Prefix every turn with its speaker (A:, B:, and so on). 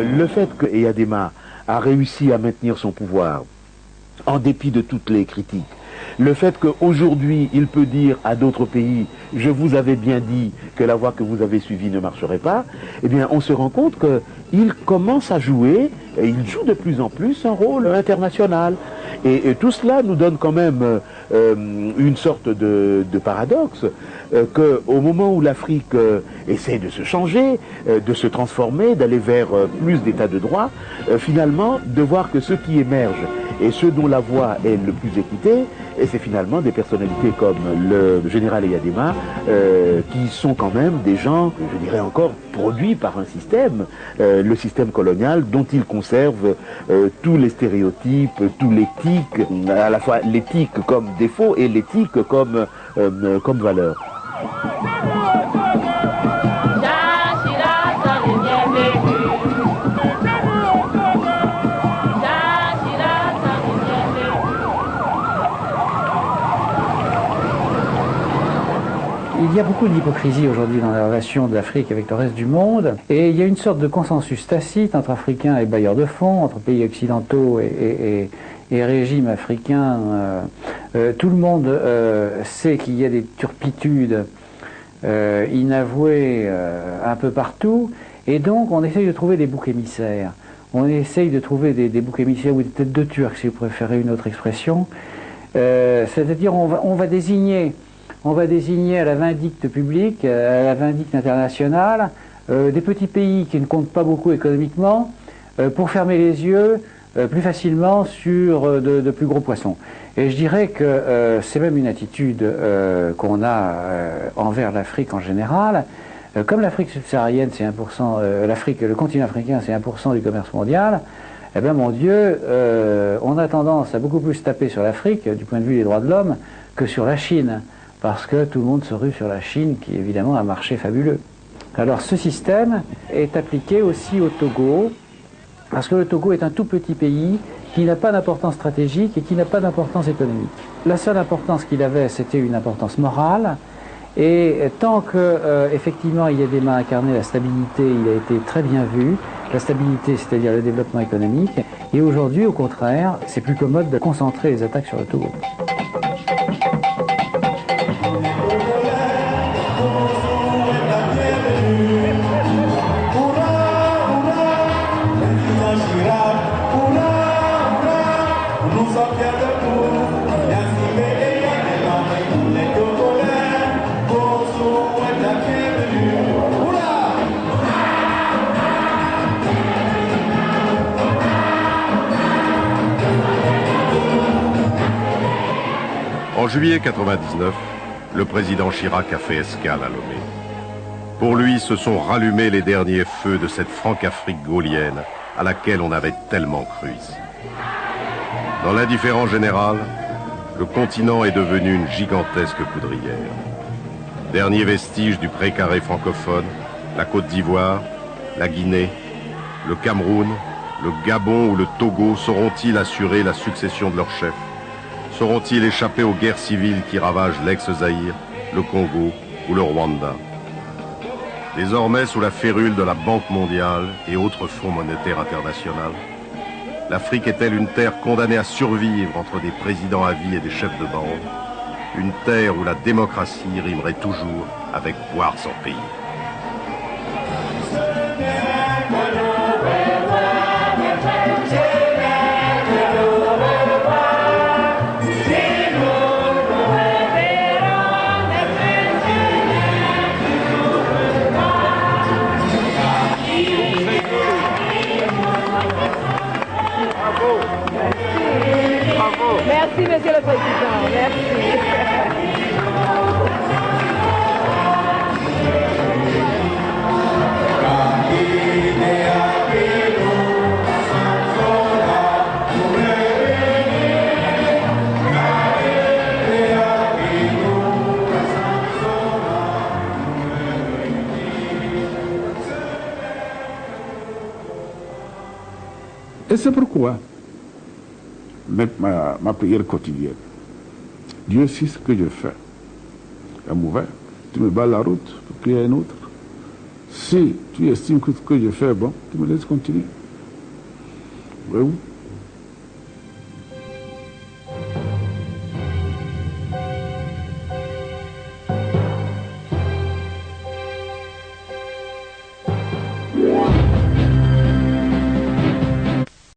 A: Le fait que Eyadema a réussi à maintenir son pouvoir en dépit de toutes les critiques, le fait qu'aujourd'hui il peut dire à d'autres pays « je vous avais bien dit que la voie que vous avez suivie ne marcherait pas », eh bien on se rend compte qu'il commence à jouer, et il joue de plus en plus un rôle international. Et tout cela nous donne quand même une sorte de paradoxe, qu'au moment où l'Afrique essaie de se changer, de se transformer, d'aller vers plus d'état de droit, finalement de voir que ceux qui émergent et ceux dont la voix est le plus écoutée, et c'est finalement des personnalités comme le général Eyadema, qui sont quand même des gens, je dirais encore, produits par un système, le système colonial, dont ils conservent tous les stéréotypes, tout l'éthique, à la fois l'éthique comme défaut et l'éthique comme valeur.
B: Il y a beaucoup d'hypocrisie aujourd'hui dans la relation de l'Afrique avec le reste du monde, et il y a une sorte de consensus tacite entre Africains et bailleurs de fonds, entre pays occidentaux et régimes africains. Tout le monde sait qu'il y a des turpitudes inavouées un peu partout, et donc on essaye de trouver des boucs émissaires. On essaye de trouver des boucs émissaires ou des têtes de turc, si vous préférez une autre expression. C'est-à-dire on va désigner à la vindicte publique, à la vindicte internationale, des petits pays qui ne comptent pas beaucoup économiquement, pour fermer les yeux plus facilement sur de plus gros poissons. Et je dirais que c'est même une attitude qu'on a envers l'Afrique en général. Comme l'Afrique subsaharienne, c'est 1%, le continent africain, c'est 1% du commerce mondial, eh bien mon Dieu, on a tendance à beaucoup plus taper sur l'Afrique, du point de vue des droits de l'homme, que sur la Chine. Parce que tout le monde se rue sur la Chine, qui évidemment a un marché fabuleux. Alors ce système est appliqué aussi au Togo, parce que le Togo est un tout petit pays qui n'a pas d'importance stratégique et qui n'a pas d'importance économique. La seule importance qu'il avait, c'était une importance morale, et tant que effectivement Eyadema a incarné la stabilité, il a été très bien vu, la stabilité c'est-à-dire le développement économique, et aujourd'hui au contraire, c'est plus commode de concentrer les attaques sur le Togo.
C: En juillet 99, le président Chirac a fait escale à Lomé. Pour lui, se sont rallumés les derniers feux de cette Franc-Afrique gaulienne à laquelle on avait tellement cru ici. Dans l'indifférence générale, le continent est devenu une gigantesque poudrière. Dernier vestige du précaré francophone, la Côte d'Ivoire, la Guinée, le Cameroun, le Gabon ou le Togo sauront-ils assurer la succession de leurs chefs? Sauront-ils échapper aux guerres civiles qui ravagent l'ex-Zaïre, le Congo ou le Rwanda? Désormais, sous la férule de la Banque mondiale et autres fonds monétaires internationaux, l'Afrique est-elle une terre condamnée à survivre entre des présidents à vie et des chefs de bande? Une terre où la démocratie rimerait toujours avec boire sans payer.
D: Merci, Monsieur le Président. Merci.
E: Et c'est pourquoi ma prière quotidienne. Dieu sait ce que je fais. C'est mauvais. Tu me bats la route pour qu'il y ait un autre. Si tu estimes que ce que je fais est bon, tu me laisses continuer. Voyez-vous?